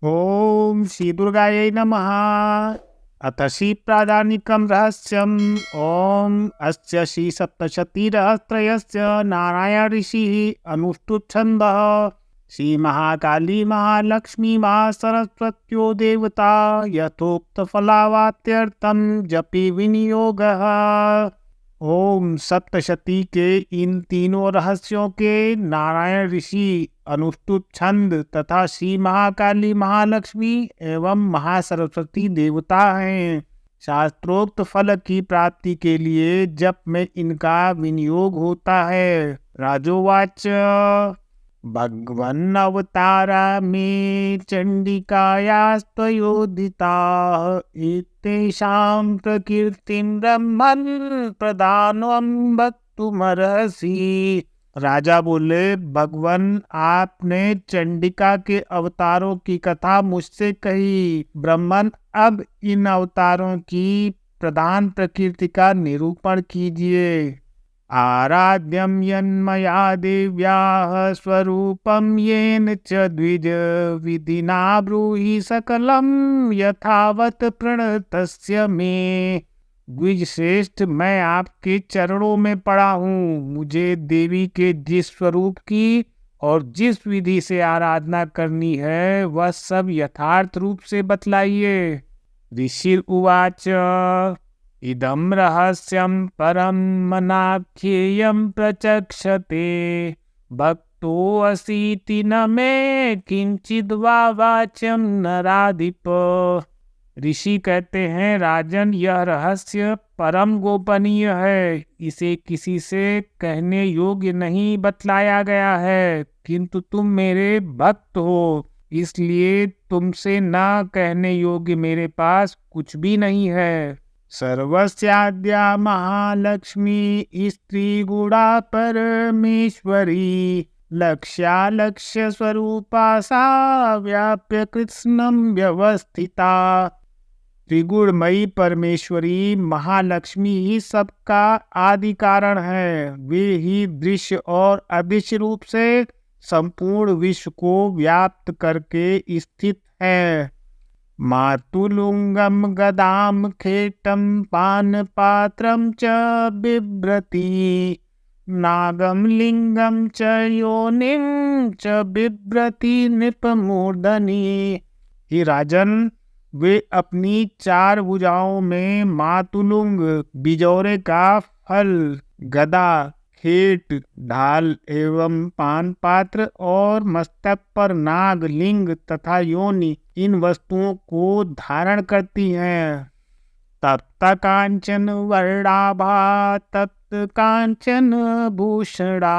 ओम श्री दुर्गायै नमः। अथ श्री प्रादानिकं रहस्यम्। ओम अस्य श्री सप्तशती रहस्त्रयस्य नारायण ऋषिः अनुष्टुप् छन्दः। श्री महाकाली महालक्ष्मी महासरस्वत्यो देवता यथोक्त फलावाप्त्यर्थं जपि विनियोगः। ओम सप्तशती के इन तीनों रहस्यों के नारायण ऋषि अनुष्टुप छंद तथा श्री महाकाली महालक्ष्मी एवं महासरस्वती देवता हैं। शास्त्रोक्त फल की प्राप्ति के लिए जप में इनका विनियोग होता है। राजोवाच भगवन् अवतारा मे चण्डिकायास्त्वयोदिता एतेषां प्रकीर्तिं ब्रह्मन् प्रदानं वक्तुमर्हसि। राजा बोले, भगवान आपने चंडिका के अवतारों की कथा मुझसे कही। ब्रह्मन अब इन अवतारों की प्रधान प्रकृति का निरूपण कीजिए। आराध्यं यन्मया देव्याः स्वरूपं येन च द्विज विधिना ब्रूहि सकलं यथावत प्रणतस्य मे। द्विज श्रेष्ठ, मैं आपके चरणों में पड़ा हूँ। मुझे देवी के जिस स्वरूप की और जिस विधि से आराधना करनी है वह सब यथार्थ रूप से बतलाइए। ऋषि उवाच इदं रहस्यं परं मनाख्येयं प्रचक्षते भक्तोऽसीति न मे किंचिद वा वाच्यं नराधिप। ऋषि कहते हैं, राजन, यह रहस्य परम गोपनीय है। इसे किसी से कहने योग्य नहीं बतलाया गया है, किंतु तुम मेरे भक्त हो, इसलिए तुमसे ना कहने योग्य मेरे पास कुछ भी नहीं है। सर्वस्याद्या महालक्ष्मी स्त्री गुणा परमेश्वरी लक्ष्यालक्ष्य स्वरूपा सा व्याप्य कृत्स्नं व्यवस्थिता। त्रिगुणमयी परमेश्वरी महालक्ष्मी ही सबका आदि कारण है। वे ही दृश्य और अदृश्य रूप से संपूर्ण विश्व को व्याप्त करके स्थित है। मातुलुंगम गदाम खेटम पानपात्रम च बिभ्रति नागम लिंगम च योनिम च बिभ्रति नृपमूर्धनि। हे राजन, वे अपनी चार भुजाओं में मातुलुंग बिजौरे का फल, गदा, खेट, ढाल एवं पान पात्र और मस्तक पर नाग, लिंग तथा योनि इन वस्तुओं को धारण करती हैं। तप्त कांचन वर्णाभा तप्त कांचन भूषणा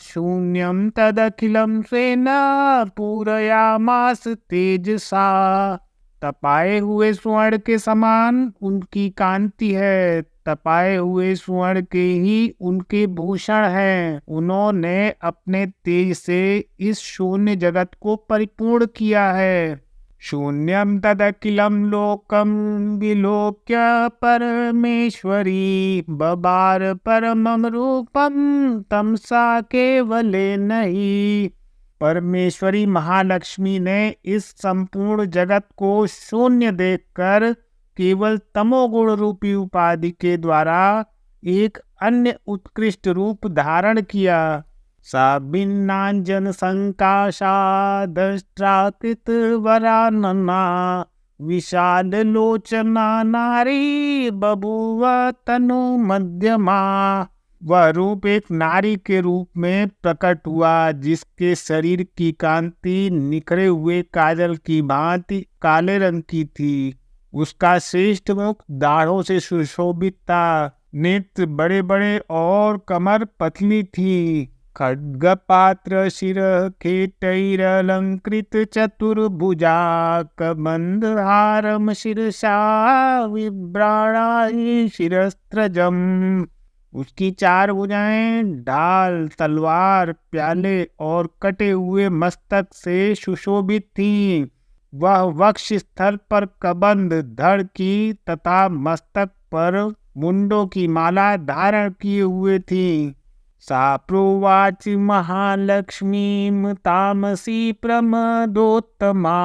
शून्यम तदखिलम स्वेन पूरयामास तेजसा। तपाए हुए स्वर्ण के समान उनकी कांति है। तपाए हुए स्वर्ण के ही उनके भूषण हैं। उन्होंने अपने तेज से इस शून्य जगत को परिपूर्ण किया है। शून्यम तदखिलम लोकम विलोक्य परमेश्वरी बबार परमम रूपम तमसा केवले नहीं। परमेश्वरी महालक्ष्मी ने इस संपूर्ण जगत को शून्य देखकर केवल तमोगुण रूपी उपाधि के द्वारा एक अन्य उत्कृष्ट रूप धारण किया। सा भिन्नांजन संकाशा दष्ट्राकृत वरानना विशाल लोचना नारी बभूव तनु मध्यमा। वह रूप एक नारी के रूप में प्रकट हुआ, जिसके शरीर की कांति निखरे हुए काजल की भांति काले रंग की थी। उसका श्रेष्ठ मुख दाढ़ों से सुशोभित था। नेत्र बड़े बड़े और कमर पतली थी। खड्ग पात्र शिर खेटैरलंकृत चतुर्भुजा कबंध हारम शिरसा विभ्राणाहि शिरस्त्रजम। उसकी चार भुजाएं ढाल, तलवार, प्याले और कटे हुए मस्तक से सुशोभित थीं। वह वक्ष स्थल पर कबंध, धड़ की तथा मस्तक पर मुंडों की माला धारण किए हुए थी। सा प्रोवाच महालक्ष्मीं तामसी प्रमदोत्तमा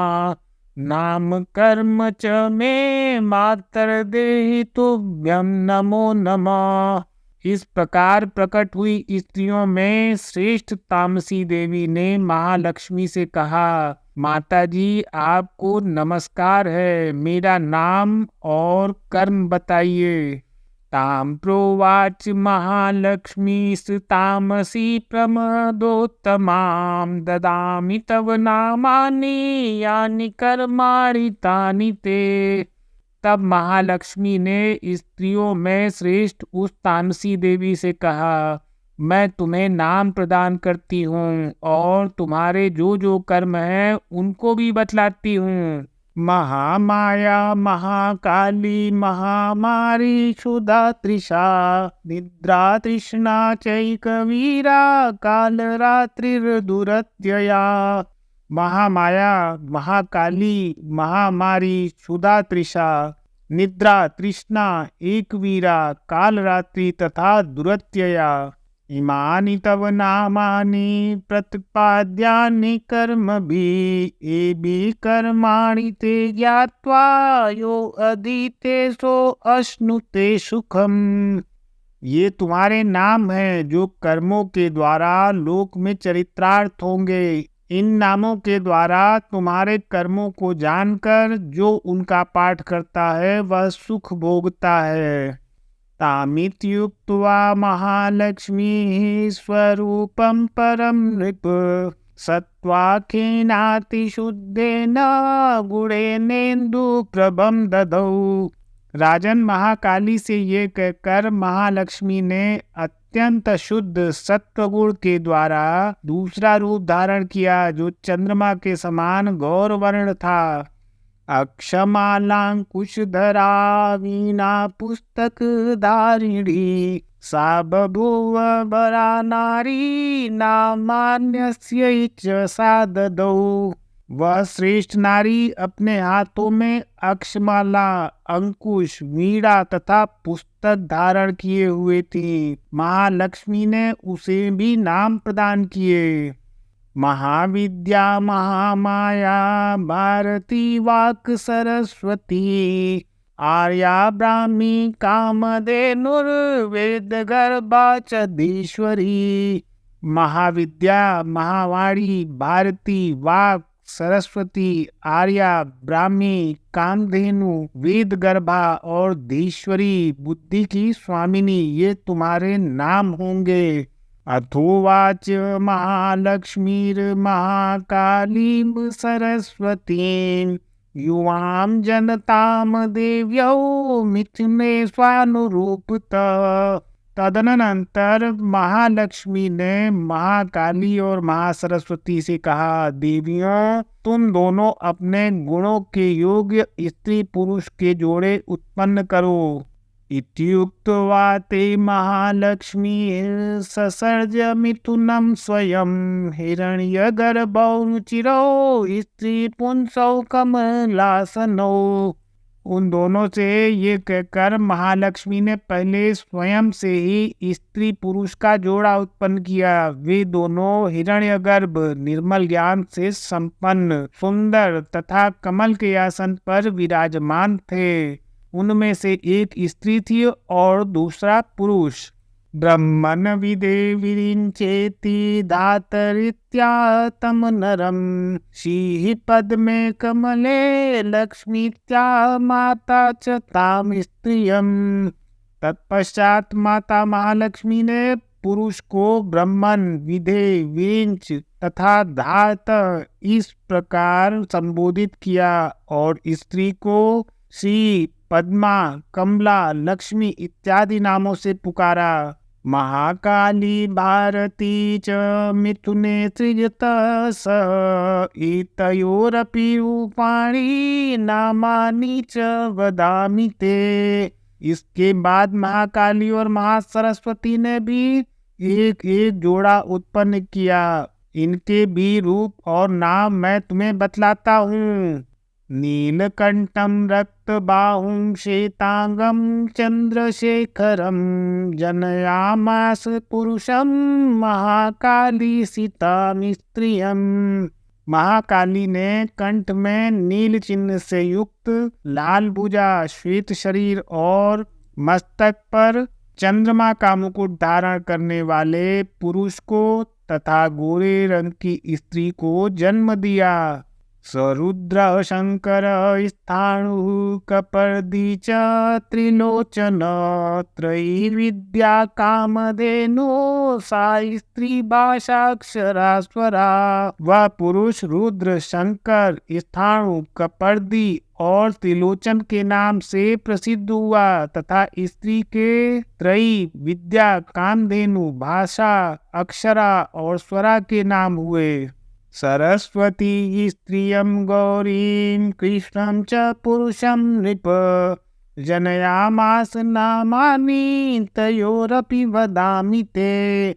नाम कर्म च मे मातर देहि तुभ्यं नमो नमः। इस प्रकार प्रकट हुई स्त्रियों में श्रेष्ठ तामसी देवी ने महालक्ष्मी से कहा, माता जी आपको नमस्कार है, मेरा नाम और कर्म बताइए। ताम प्रोवाच महालक्ष्मी तामसी प्रमदोत्तमां ददामि तव नामानि यानि कर्माणि तानि ते। तब महालक्ष्मी ने स्त्रियों में श्रेष्ठ उस तामसी देवी से कहा, मैं तुम्हें नाम प्रदान करती हूँ और तुम्हारे जो जो कर्म हैं उनको भी बतलाती हूँ। महामाया महाकाली महामारी क्षुधा तृषा निद्रा तृष्णा चैकवीरा काल रात्रिर्दुरत्यया। महामाया महाकाली महामारी क्षुधा तृषा निद्रा तृष्णा एकवीरा काल रात्रि तथा दुरत्यया। इमानि तव नामानि प्रतिपाद्यानि कर्मभिः एभिः कर्माणि ते ज्ञात्वा यो अधीते सो अश्नुते सुखम। ये तुम्हारे नाम हैं जो कर्मों के द्वारा लोक में चरितार्थ होंगे। इन नामों के द्वारा तुम्हारे कर्मों को जानकर जो उनका पाठ करता है वह सुख भोगता है। तामित्युक्त्वा महालक्ष्मी स्वरूपं परं नृप सत्त्वाख्येनातिशुद्धेन गुणेनेन्दु प्रभं ददौ। राजन महाकाली से ये कहकर महालक्ष्मी ने अत्यंत शुद्ध सत्वगुण के द्वारा दूसरा रूप धारण किया जो चंद्रमा के समान गौरवर्ण था। अक्षमालांकुशधरा वीणा पुस्तक धारिणी सा बभूव वरा नारी नामान्यस्यै च सा ददौ। वह श्रेष्ठ नारी अपने हाथों में अक्षमाला अंकुश वीणा तथा पुस्तक धारण किए हुए थी। महालक्ष्मी ने उसे भी नाम प्रदान किए। महाविद्या महामाया भारती वाक् सरस्वती आर्या ब्राह्मी कामधेनुर्वेद गर्भा च धीश्वरी। महाविद्या महावाणी भारती वाक् सरस्वती आर्या ब्राह्मी कामधेनु वेद गर्भा और धीश्वरी बुद्धि की स्वामिनी ये तुम्हारे नाम होंगे। अथोवाच महालक्ष्मीर्महाकालीं सरस्वतीं युवां जनतां देव्यौ मिथुने स्वानुरूपतः। तदनंतर महालक्ष्मी ने महाकाली और महासरस्वती से कहा, देवियों तुम दोनों अपने गुणों के योग्य स्त्री पुरुष के जोड़े उत्पन्न करो। इत्युक्त्वा ते महालक्ष्मी ससर्ज मिथुनं स्वयं हिरण्यगर्भौ रुचिरौ स्त्री पुंसौ कमलासनौ। उन दोनों से ये कहकर महालक्ष्मी ने पहले स्वयं से ही स्त्री पुरुष का जोड़ा उत्पन्न किया। वे दोनों हिरण्यगर्भ निर्मल ज्ञान से संपन्न सुंदर तथा कमल के आसन पर विराजमान थे। उनमें से एक स्त्री थी और दूसरा पुरुष। ब्रह्मन विदे विरिंचेति धातरित्यातम नरम शीहि पद्मे कमले लक्ष्मीत्या माता च ताम स्त्रियम। तत्पश्चात माता महालक्ष्मी ने पुरुष को ब्रह्मन विधे विरिंच तथा धात इस प्रकार संबोधित किया और स्त्री को श्री पद्मा कमला लक्ष्मी इत्यादि नामों से पुकारा। महाकाली भारती च मिथुने सृजत स एतयोरपि रूपाणि नामानि च वदामि ते। इसके बाद महाकाली और महासरस्वती ने भी एक एक जोड़ा उत्पन्न किया। इनके भी रूप और नाम मैं तुम्हें बतलाता हूँ। नीलकंठं रक्तबाहुं श्वेतांगं चंद्रशेखरं जनयामास पुरुषं महाकाली सीतां स्त्रियं। महाकाली ने कंठ में नील चिन्ह से युक्त लाल भुजा, श्वेत शरीर और मस्तक पर चंद्रमा का मुकुट धारण करने वाले पुरुष को तथा गोरे रंग की स्त्री को जन्म दिया। सरुद्र शंकर स्थाणु कपर्दी च त्रिलोचन त्रैविद्या कामधेनु सा स्त्री भाषाक्षरा स्वरा। वह पुरुष रुद्र, शंकर, स्थाणु, कपर्दी और त्रिलोचन के नाम से प्रसिद्ध हुआ तथा स्त्री के त्रयी, विद्या, कामधेनु, भाषा, अक्षरा और स्वरा के नाम हुए। सरस्वती स्त्रियं गौरीं कृष्णं च पुरुषं नृप जनयामास नामानि तयोरपि वदामि ते।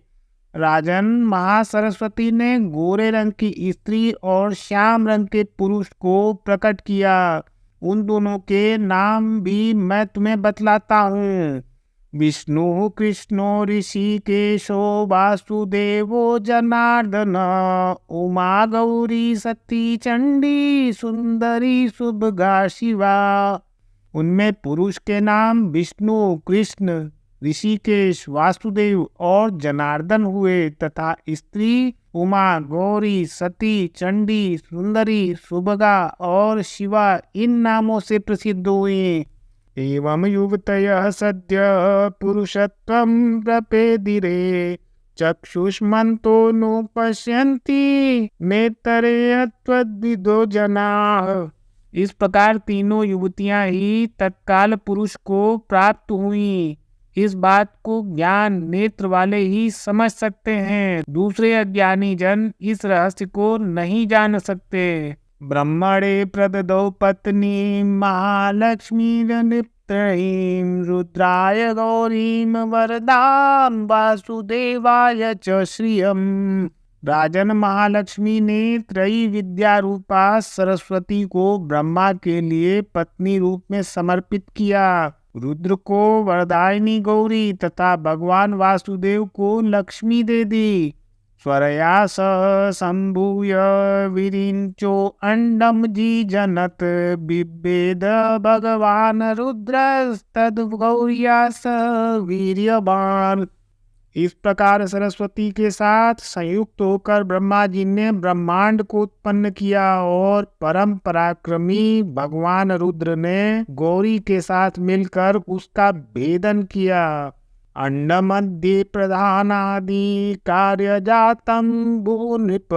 राजन, महासरस्वती ने गोरे रंग की स्त्री और श्याम रंग के पुरुष को प्रकट किया। उन दोनों के नाम भी मैं तुम्हें बतलाता हूँ। विष्णु कृष्णो ऋषिकेशो वासुदेवो जनार्दन उमा गौरी सती चंडी सुंदरी सुभगा शिवा। उनमें पुरुष के नाम विष्णु, कृष्ण, ऋषिकेश, वासुदेव और जनार्दन हुए तथा स्त्री उमा, गौरी, सती, चंडी, सुंदरी, सुभगा और शिवा इन नामों से प्रसिद्ध हुई। एवं युवतयः सद्य पुरुषत्वं प्रपेदिरे चक्षुष्मन्तो नु पश्यन्ति नेतरे त्वद्विदो जनाः। इस प्रकार तीनों युवतियां ही तत्काल पुरुष को प्राप्त हुईं। इस बात को ज्ञान नेत्र वाले ही समझ सकते हैं, दूसरे अज्ञानी जन इस रहस्य को नहीं जान सकते। ब्रह्मणे प्रददौ पत्नी महालक्ष्मीरनित्रयीं रुद्राय गौरीं वरदां वासुदेवाय च श्रियम्। राजन, महालक्ष्मी ने त्रयी विद्या रूपा सरस्वती को ब्रह्मा के लिए पत्नी रूप में समर्पित किया, रुद्र को वरदायिनी गौरी तथा भगवान वासुदेव को लक्ष्मी दे दी। स्वरया स संभूय विरिंचो अंडम जी जनत बिभेद भगवान रुद्रस्तद गौरिया स वीर्यवान। इस प्रकार सरस्वती के साथ संयुक्त होकर ब्रह्मा जी ने ब्रह्मांड को उत्पन्न किया और परम पराक्रमी भगवान रुद्र ने गौरी के साथ मिलकर उसका भेदन किया। अंडमध्ये प्रधानादि कार्य जातम भूनृप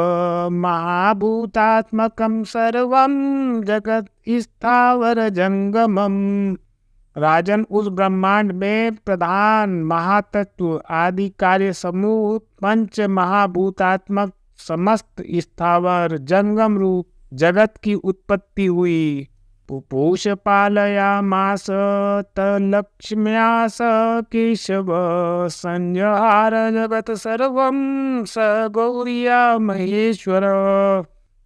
महाभूतात्मकं सर्वं जगत स्थावर जंगमम। राजन, उस ब्रह्मांड में प्रधान महातत्व आदि कार्य समूह पंच महाभूतात्मक समस्त स्थावर जंगम रूप जगत की उत्पत्ति हुई। पुपूष पालयामास तलक्ष्म्या स केशव संजहार जगत सर्वं स गौरिया महेश्वर।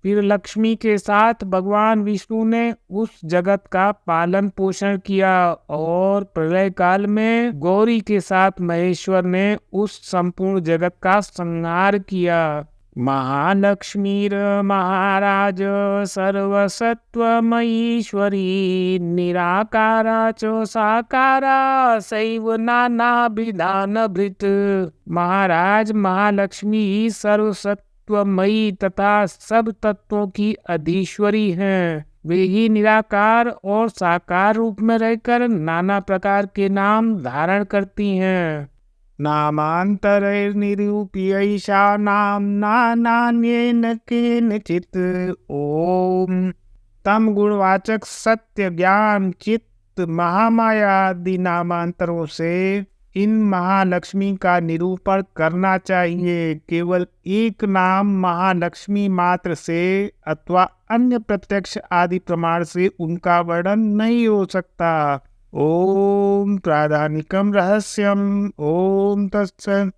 फिर लक्ष्मी के साथ भगवान विष्णु ने उस जगत का पालन पोषण किया और प्रलय काल में गौरी के साथ महेश्वर ने उस संपूर्ण जगत का संहार किया। महालक्ष्मीर महाराज सर्वसत्वमयीश्वरी निराकारा च साकारा सैव नाना विधान भृत। महाराज, महालक्ष्मी सर्वसत्वमयी तथा सब तत्वों की अधीश्वरी हैं। वे ही निराकार और साकार रूप में रहकर नाना प्रकार के नाम धारण करती हैं। नामान्तरैर्निरूप्यैषा नाम्ना नान्येन केनचित्। ओम तम गुणवाचक सत्य, ज्ञान, चित्त, महामाया आदि नामांतरों से इन महालक्ष्मी का निरूपण करना चाहिए। केवल एक नाम महालक्ष्मी मात्र से अथवा अन्य प्रत्यक्ष आदि प्रमाण से उनका वर्णन नहीं हो सकता। ओम प्राधानिकम रहस्यम। ओम तत्सत्।